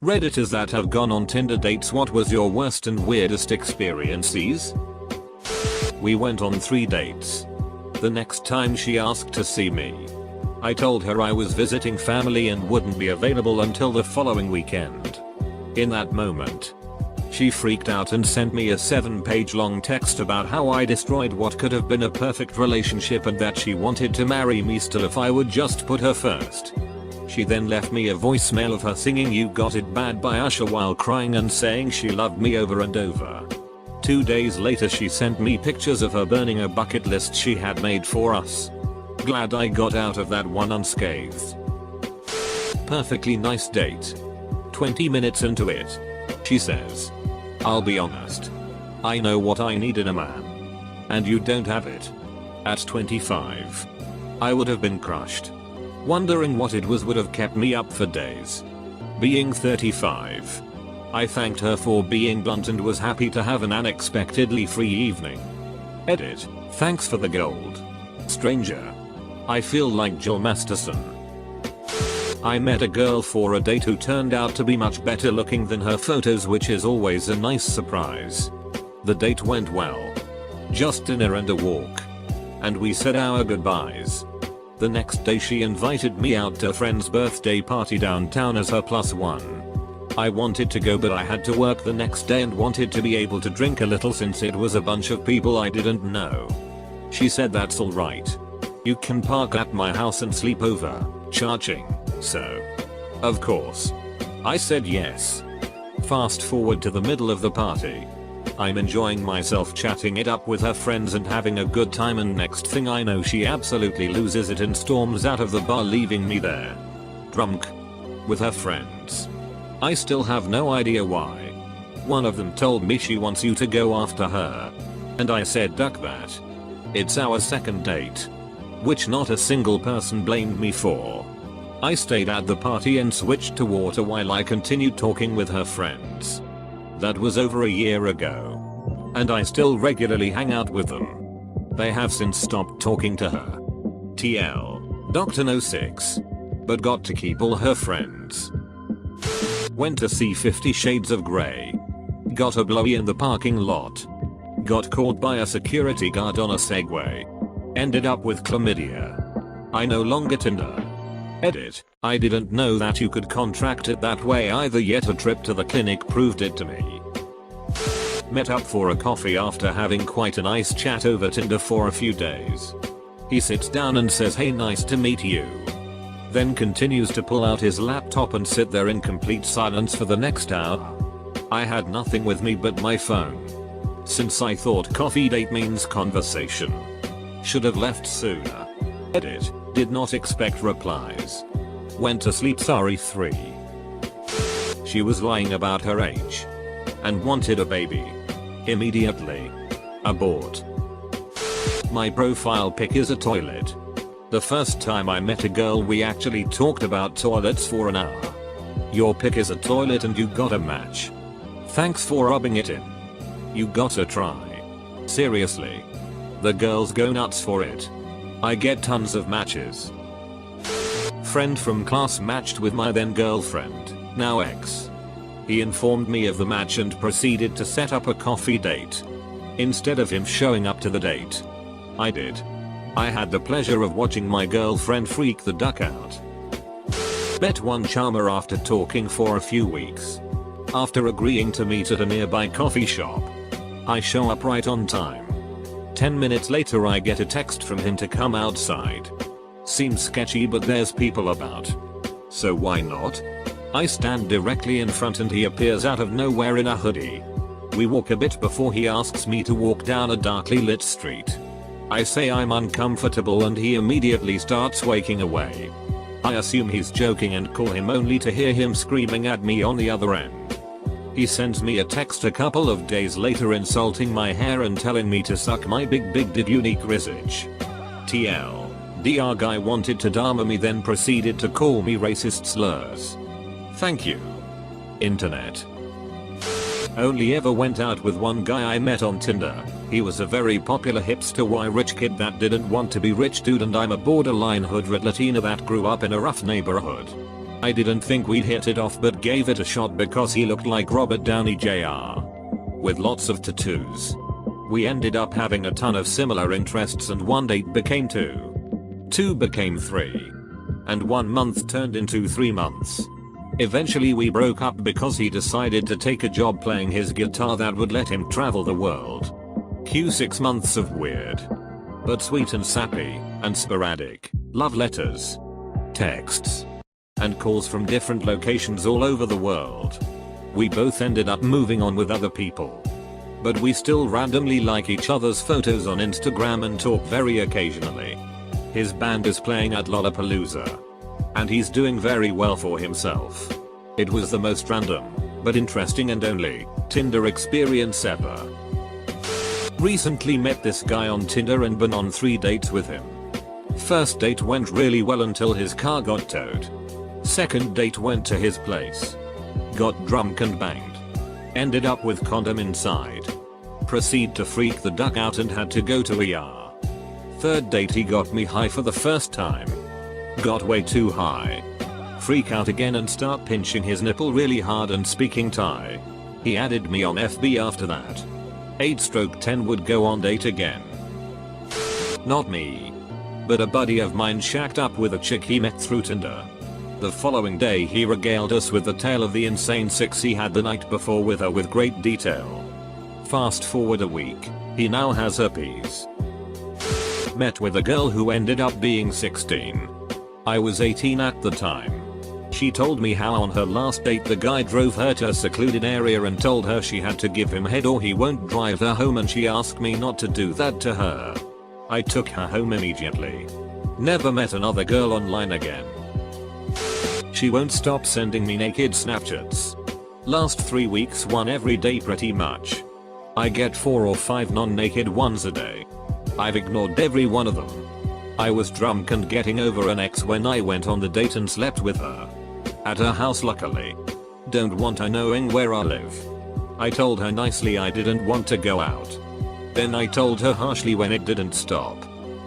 Redditors that have gone on Tinder dates, what was your worst and weirdest experiences? We went on 3 dates. The next time she asked to see me, I told her I was visiting family and wouldn't be available until the following weekend. In that moment, she freaked out and sent me a 7-page long text about how I destroyed what could have been a perfect relationship and that she wanted to marry me still if I would just put her first. She then left me a voicemail of her singing "You Got It Bad" by Usher while crying and saying she loved me over and over. 2 days later she sent me pictures of her burning a bucket list she had made for us. Glad I got out of that one unscathed. Perfectly nice date. 20 minutes into it, she says, "I'll be honest. I know what I need in a man. And you don't have it." At 25, I would have been crushed. Wondering what it was would have kept me up for days. Being 35, I thanked her for being blunt and was happy to have an unexpectedly free evening. Edit. Thanks for the gold, stranger. I feel like Jill Masterson. I met a girl for a date who turned out to be much better looking than her photos, which is always a nice surprise. The date went well. Just dinner and a walk. And we said our goodbyes. The next day she invited me out to a friend's birthday party downtown as her +1. I wanted to go but I had to work the next day and wanted to be able to drink a little since it was a bunch of people I didn't know. She said that's alright. You can park at my house and sleep over, charging. So, of course, I said yes. Fast forward to the middle of the party. I'm enjoying myself chatting it up with her friends and having a good time, and next thing I know she absolutely loses it and storms out of the bar, leaving me there, drunk, with her friends. I still have no idea why. One of them told me she wants you to go after her. And I said duck that. It's our second date. Which not a single person blamed me for. I stayed at the party and switched to water while I continued talking with her friends. That was over a year ago. And I still regularly hang out with them. They have since stopped talking to her. TL. Dr. No 6. But got to keep all her friends. Went to see 50 Shades of Grey. Got a blowy in the parking lot. Got caught by a security guard on a Segway. Ended up with chlamydia. I no longer Tinder. Edit. I didn't know that you could contract it that way either, yet a trip to the clinic proved it to me. Met up for a coffee after having quite a nice chat over Tinder for a few days. He sits down and says, "Hey, nice to meet you." Then continues to pull out his laptop and sit there in complete silence for the next hour. I had nothing with me but my phone. Since I thought coffee date means conversation. Should have left sooner. Edit. Did not expect replies. Went to sleep, sorry 3. She was lying about her age. And wanted a baby. Immediately. Abort. My profile pic is a toilet. The first time I met a girl we actually talked about toilets for an hour. Your pic is a toilet and you got a match. Thanks for rubbing it in. You gotta try. Seriously. The girls go nuts for it. I get tons of matches. Friend from class matched with my then girlfriend, now ex. He informed me of the match and proceeded to set up a coffee date. Instead of him showing up to the date, I did. I had the pleasure of watching my girlfriend freak the duck out. Met one charmer after talking for a few weeks. After agreeing to meet at a nearby coffee shop, I show up right on time. 10 minutes later I get a text from him to come outside. Seems sketchy but there's people about. So why not? I stand directly in front and he appears out of nowhere in a hoodie. We walk a bit before he asks me to walk down a darkly lit street. I say I'm uncomfortable and he immediately starts waking away. I assume he's joking and call him only to hear him screaming at me on the other end. He sends me a text a couple of days later insulting my hair and telling me to suck my big did unique risage. TL. DR guy wanted to dama me then proceeded to call me racist slurs. Thank you. Internet. Only ever went out with one guy I met on Tinder. He was a very popular hipster rich kid that didn't want to be rich dude, and I'm a borderline hood rat Latina that grew up in a rough neighborhood. I didn't think we'd hit it off but gave it a shot because he looked like Robert Downey Jr. with lots of tattoos. We ended up having a ton of similar interests and one date became 2. 2 became 3. And 1 month turned into 3 months. Eventually we broke up because he decided to take a job playing his guitar that would let him travel the world. Cue 6 months of weird, but sweet and sappy, and sporadic, love letters, texts, and calls from different locations all over the world. We both ended up moving on with other people. But we still randomly like each other's photos on Instagram and talk very occasionally. His band is playing at Lollapalooza. And he's doing very well for himself. It was the most random, but interesting and only, Tinder experience ever. Recently met this guy on Tinder and been on 3 dates with him. First date went really well until his car got towed. Second date went to his place. Got drunk and banged. Ended up with condom inside. Proceed to freak the duck out and had to go to ER. Third date he got me high for the first time. Got way too high. Freak out again and start pinching his nipple really hard and speaking Thai. He added me on FB after that. 8/10 would go on date again. Not me. But a buddy of mine shacked up with a chick he met through Tinder. The following day he regaled us with the tale of the insane sex he had the night before with her with great detail. Fast forward a week, he now has herpes. Met with a girl who ended up being 16. I was 18 at the time. She told me how on her last date the guy drove her to a secluded area and told her she had to give him head or he won't drive her home, and she asked me not to do that to her. I took her home immediately. Never met another girl online again. She won't stop sending me naked Snapchats. Last 3 weeks, one every day pretty much. I get 4 or 5 non-naked ones a day. I've ignored every one of them. I was drunk and getting over an ex when I went on the date and slept with her. At her house luckily. Don't want her knowing where I live. I told her nicely I didn't want to go out. Then I told her harshly when it didn't stop.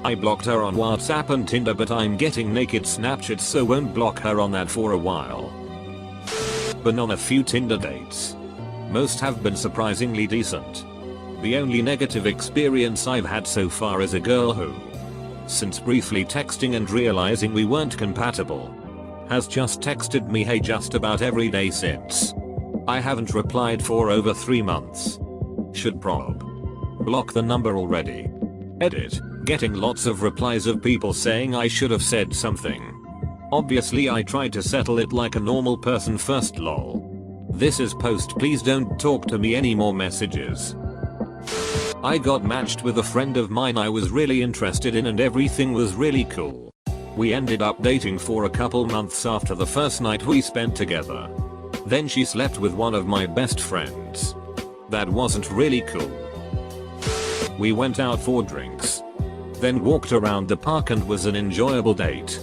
I blocked her on WhatsApp and Tinder, but I'm getting naked Snapchats so won't block her on that for a while. Been on a few Tinder dates. Most have been surprisingly decent. The only negative experience I've had so far is a girl who, since briefly texting and realizing we weren't compatible, has just texted me hey just about every day since. I haven't replied for over 3 months. Should block the number already. Edit. Getting lots of replies of people saying I should have said something. Obviously I tried to settle it like a normal person first lol. This is post please don't talk to me anymore messages. I got matched with a friend of mine I was really interested in and everything was really cool. We ended up dating for a couple months after the first night we spent together. Then she slept with one of my best friends. That wasn't really cool. We went out for drinks. Then walked around the park and was an enjoyable date.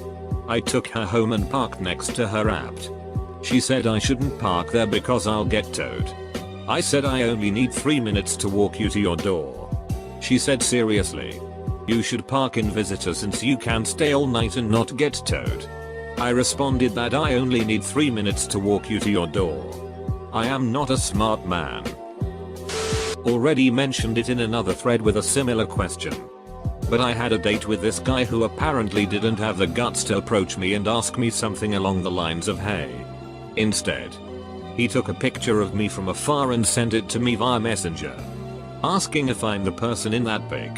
I took her home and parked next to her apt. She said I shouldn't park there because I'll get towed. I said I only need 3 minutes to walk you to your door. She said seriously? You should park in visitor since you can stay all night and not get towed. I responded that I only need 3 minutes to walk you to your door. I am not a smart man. Already mentioned it in another thread with a similar question. But I had a date with this guy who apparently didn't have the guts to approach me and ask me something along the lines of hey. Instead, he took a picture of me from afar and sent it to me via Messenger, asking if I'm the person in that pic.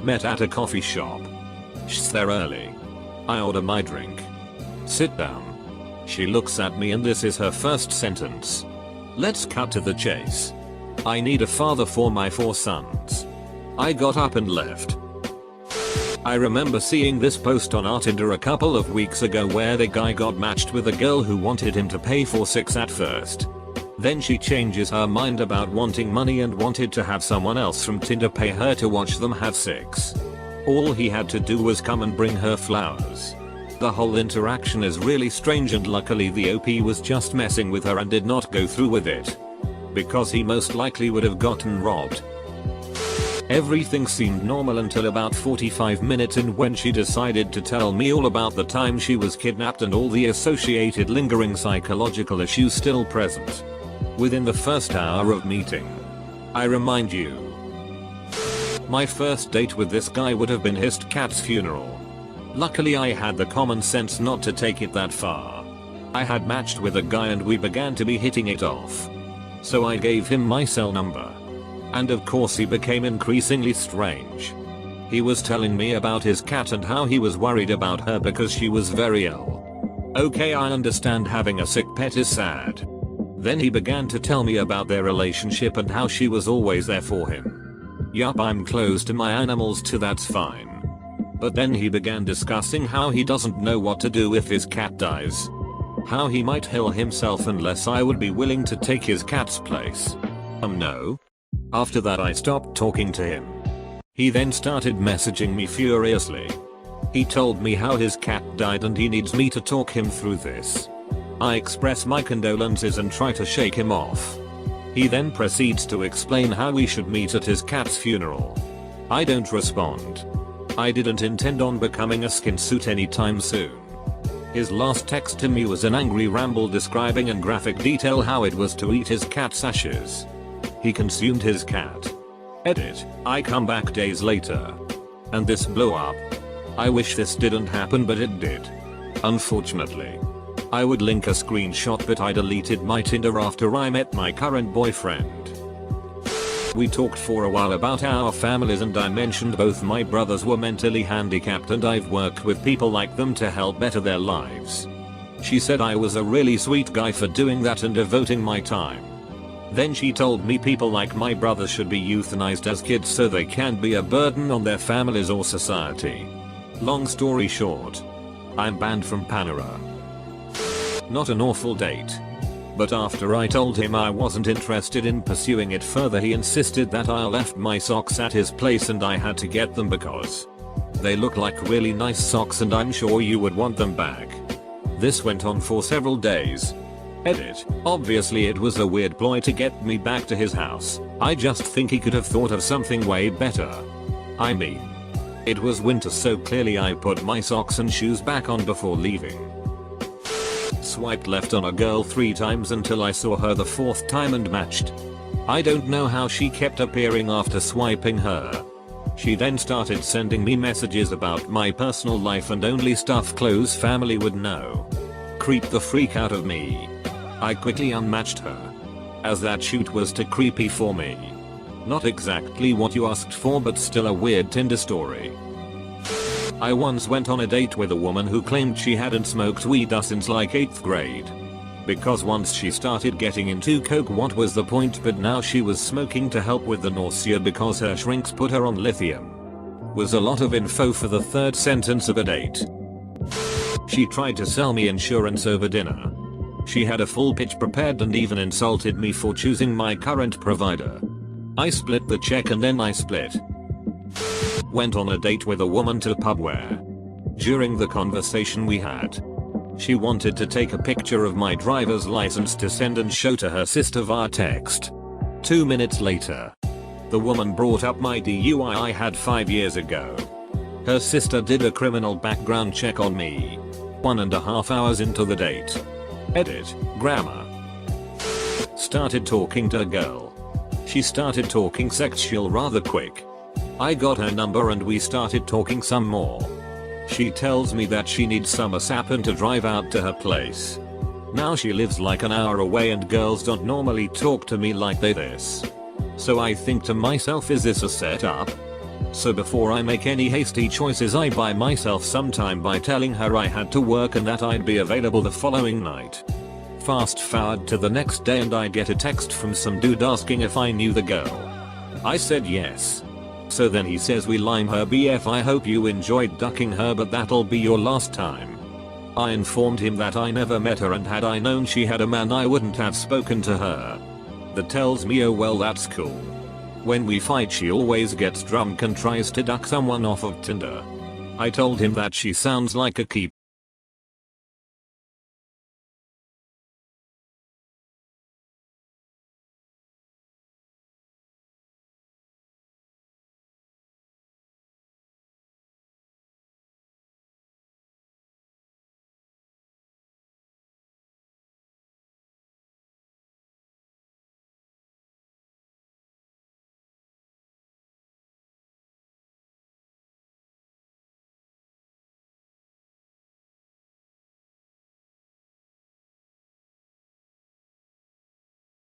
Met at a coffee shop. She's there early. I order my drink. Sit down. She looks at me and this is her first sentence. Let's cut to the chase. I need a father for my 4 sons. I got up and left. I remember seeing this post on our Tinder a couple of weeks ago where the guy got matched with a girl who wanted him to pay for sex at first. Then she changes her mind about wanting money and wanted to have someone else from Tinder pay her to watch them have sex. All he had to do was come and bring her flowers. The whole interaction is really strange and luckily the OP was just messing with her and did not go through with it. Because he most likely would have gotten robbed. Everything seemed normal until about 45 minutes in, when she decided to tell me all about the time she was kidnapped and all the associated lingering psychological issues still present. Within the first hour of meeting. I remind you. My first date with this guy would have been his cat's funeral. Luckily I had the common sense not to take it that far. I had matched with a guy and we began to be hitting it off. So I gave him my cell number. And of course he became increasingly strange. He was telling me about his cat and how he was worried about her because she was very ill. Okay, I understand having a sick pet is sad. Then he began to tell me about their relationship and how she was always there for him. Yup, I'm close to my animals too, that's fine. But then he began discussing how he doesn't know what to do if his cat dies. How he might kill himself unless I would be willing to take his cat's place. No. After that I stopped talking to him. He then started messaging me furiously. He told me how his cat died and he needs me to talk him through this. I express my condolences and try to shake him off. He then proceeds to explain how we should meet at his cat's funeral. I don't respond. I didn't intend on becoming a skin suit anytime soon. His last text to me was an angry ramble describing in graphic detail how it was to eat his cat's ashes. He consumed his cat. Edit. I come back days later. And this blew up. I wish this didn't happen, but it did. Unfortunately. I would link a screenshot, but I deleted my Tinder after I met my current boyfriend. We talked for a while about our families and I mentioned both my brothers were mentally handicapped and I've worked with people like them to help better their lives. She said I was a really sweet guy for doing that and devoting my time. Then she told me people like my brothers should be euthanized as kids so they can't be a burden on their families or society. Long story short, I'm banned from Panera. Not an awful date. But after I told him I wasn't interested in pursuing it further, he insisted that I left my socks at his place and I had to get them because they look like really nice socks and I'm sure you would want them back. This went on for several days. Edit. Obviously it was a weird ploy to get me back to his house. I just think he could have thought of something way better. I mean, it was winter so clearly I put my socks and shoes back on before leaving. Swiped left on a girl 3 times until I saw her the 4th time and matched. I don't know how she kept appearing after swiping her. She then started sending me messages about my personal life and only stuff close family would know. Creeped the freak out of me. I quickly unmatched her, as that shoot was too creepy for me. Not exactly what you asked for, but still a weird Tinder story. I once went on a date with a woman who claimed she hadn't smoked weed since like 8th grade. Because once she started getting into coke, what was the point, but now she was smoking to help with the nausea because her shrinks put her on lithium. Was a lot of info for the 3rd sentence of a date. She tried to sell me insurance over dinner. She had a full pitch prepared and even insulted me for choosing my current provider. I split the check and then I split. Went on a date with a woman to pub where, during the conversation we had, she wanted to take a picture of my driver's license to send and show to her sister via text. 2 minutes later, the woman brought up my DUI I had 5 years ago. Her sister did a criminal background check on me. 1.5 hours into the date. Edit. Grammar. Started talking to a girl. She started talking sexual rather quick. I got her number and we started talking some more. She tells me that she needs some ASAP and to drive out to her place. Now she lives like an hour away and girls don't normally talk to me like this. So I think to myself, is this a setup? So before I make any hasty choices, I buy myself some time by telling her I had to work and that I'd be available the following night. Fast forward to the next day and I get a text from some dude asking if I knew the girl. I said yes. So then he says, we lime her BF, I hope you enjoyed ducking her but that'll be your last time. I informed him that I never met her and had I known she had a man I wouldn't have spoken to her. That tells me, oh well, that's cool. When we fight she always gets drunk and tries to duck someone off of Tinder. I told him that she sounds like a keep